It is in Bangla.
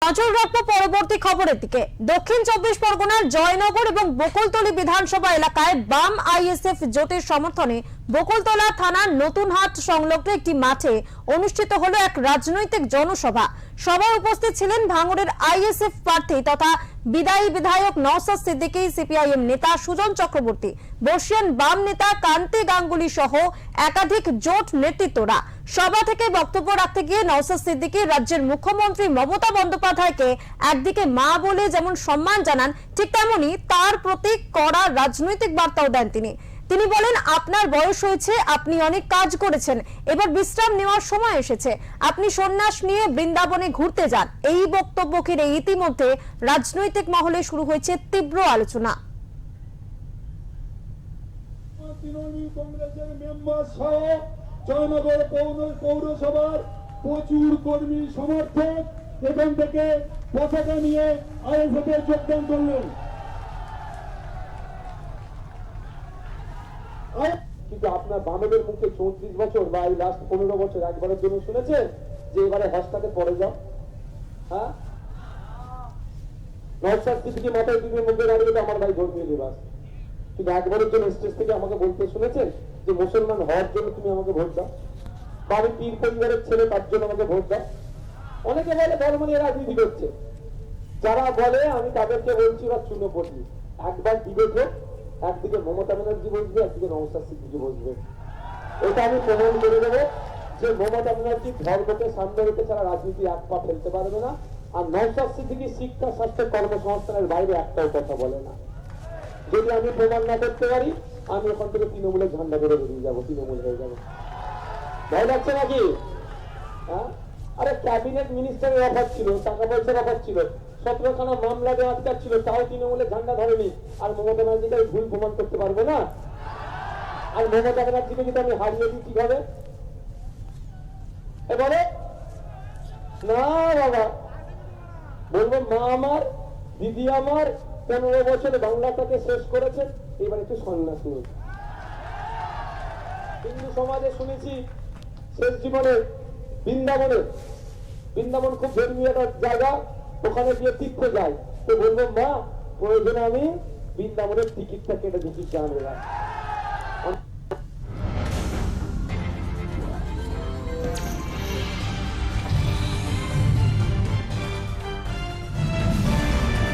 নজর রাখবো পরবর্তী খবরের দিকে। দক্ষিণ চব্বিশ পরগনার জয়নগর এবং বকুলতলী বিধানসভা এলাকায় বাম আইএসএফ জোটের সমর্থনে বকুলতলা থানার নতুনহাট সংলগ্ন একটি মাঠে অনুষ্ঠিত হলো এক রাজনৈতিক জনসভা। সভায় উপস্থিত ছিলেন ভাঙড়ের আইএসএফ প্রার্থী তথা বিদায়ী বিধায়ক নওশাদ সিদ্দিকী, সিপিআইএম নেতা সুজন চক্রবর্তী, বর্ষিয়ান বাম নেতা কান্তি গাঙ্গুলি সহ একাধিক জোট নেতৃত্বরা। সভা থেকে বক্তব্য রাখতে গিয়ে নওশাদ সিদ্দিকী রাজ্যের মুখ্যমন্ত্রী মমতা বন্দ্যোপাধ্যায়কে একদিকে মা বলে যেমন সম্মান জানান, ঠিক তেমনি তার প্রতি কড়া রাজনৈতিক বার্তাও দেন তিনি বলেন, আপনার বয়স হয়েছে, আপনি অনেক কাজ করেছেন, এবার বিশ্রাম নেওয়ার সময় এসেছে, আপনি সন্ন্যাস নিয়ে বৃন্দাবনে ঘুরতে যান। এই বক্তব্য ঘিরে ইতিমধ্যে রাজনৈতিক মহলে শুরু হয়েছে তীব্র আলোচনা। তৃণমূল কংগ্রেসের মেম্বার সহ জয়নগর পৌরসভার প্রচুর কর্মী সমর্থক এখান থেকে পতাকা নিয়ে আইএসএফে যোগদান করলেন। কিন্তু আপনার বামেদের মুখে 34 বছর বা এই লাস্ট 15 বছর একবারের জন্য শুনেছেন যে এবারে হস্তাতে পড়ে যাও? হ্যাঁ, নওশাদ সিদ্দিকী মাথায় দিদির মুখে দাঁড়িয়ে তো আমার ভাই ধর্মীয় লিবাস, কিন্তু একবারের জন্য স্টেজ থেকে আমাকে বলতে শুনেছেন যে মুসলমান হওয়ার জন্য তুমি আমাকে ভোট দাও, বা আমি পীর পরিবারের ছেলে তার জন্য আমাকে ভোট দাও? অনেকে বলে ধর্ম নিয়ে রাজনীতি করছে। যারা বলে আমি তাদেরকে বলছি ওরা চুনোপটি। একবার ডিবেট হোক, একদিকে মমতা ব্যানার্জি বসবে, একদিকে নওশাদ সিদ্দিকী বসবে। এটা আমি প্রমাণ করে দেবো যে মমতা ব্যানার্জি ধর্মকে সামনে রেখে ছাড়া রাজনীতি এক পা ফেলতে পারবে না, আর নওশাদ সিদ্দিকী শিক্ষা, স্বাস্থ্য, কর্মসংস্থানের বাইরে একটাও কথা বলে না। যদি আমি প্রমাণ না করতে পারি, আমি ওখান থেকে তৃণমূলের ঝান্ডা ধরে বেরিয়ে যাবো, তৃণমূল হয়ে যাবো। ভয় লাগছে নাকি? হ্যাঁ, আরে ক্যাবিনেট মিনিস্টারের অফার ছিল, টাকা পয়সার অফার ছিল, 17খানা মামলা দেওয়া আটকার ছিল, তাও তৃণমূলের ঝান্ডা ধরেনি। আর মমতা ব্যানার্জিকে ভুল প্রমাণ করতে পারবো না? আর মমতা ব্যানার্জিকে যদি আমি হারিয়ে দিই কি হবে? এবারে না বাবা, বলবো মা আমার, দিদি আমার 15 বছর বাংলাটাকে শেষ করেছেন, এবার একটু সন্ন্যাস নিয়ে। হিন্দু সমাজে শুনেছি শেষ জীবনে বৃন্দাবন খুব ধর্মীয় একটা জায়গা, ওখানে গিয়ে তীর্থে যায়। তো বলবো মা, প্রয়োজনে আমি বৃন্দাবনের টিকিটটা কেটে দিচ্ছি, জানবে না।